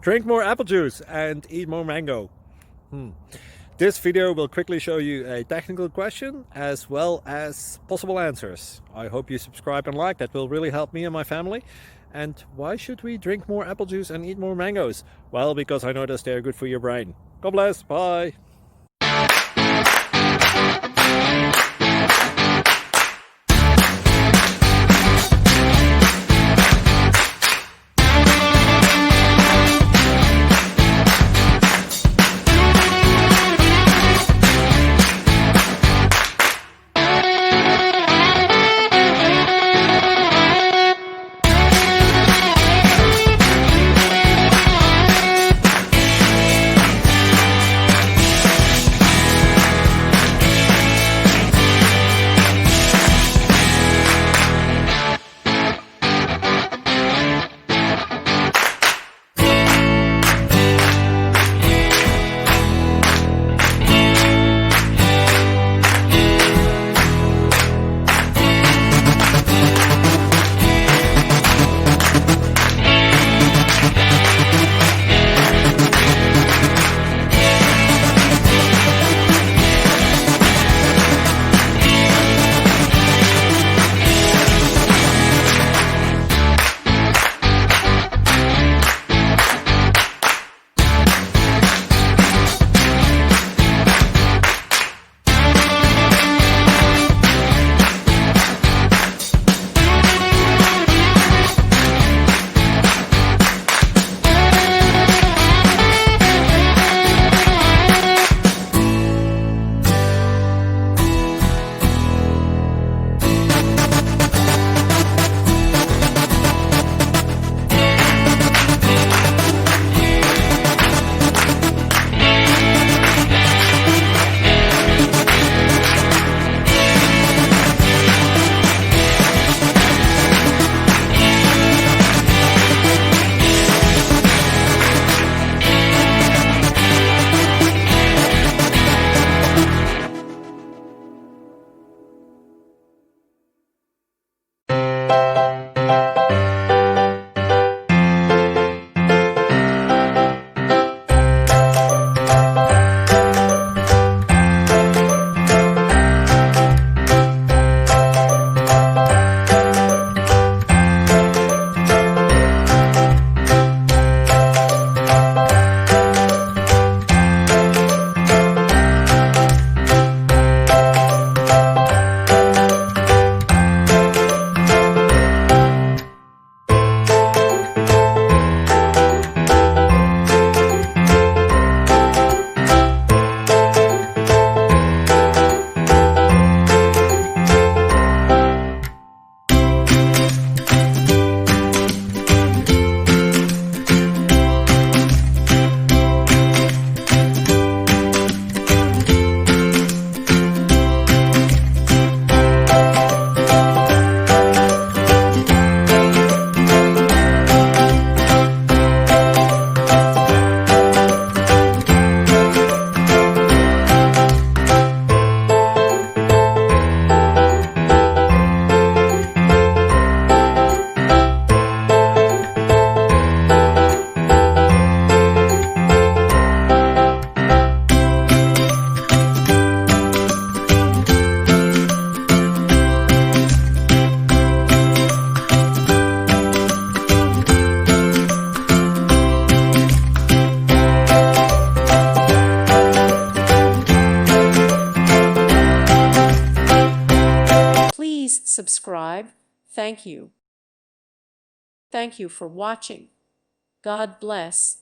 Drink more apple juice and eat more mango. This video will quickly show you a technical question as well as possible answers. I hope you subscribe and like, that will really help me and my family. And why should we drink more apple juice and eat more mangoes? Well, because I noticed they're good for your brain. God bless, bye! Subscribe. Thank you. Thank you for watching. God bless.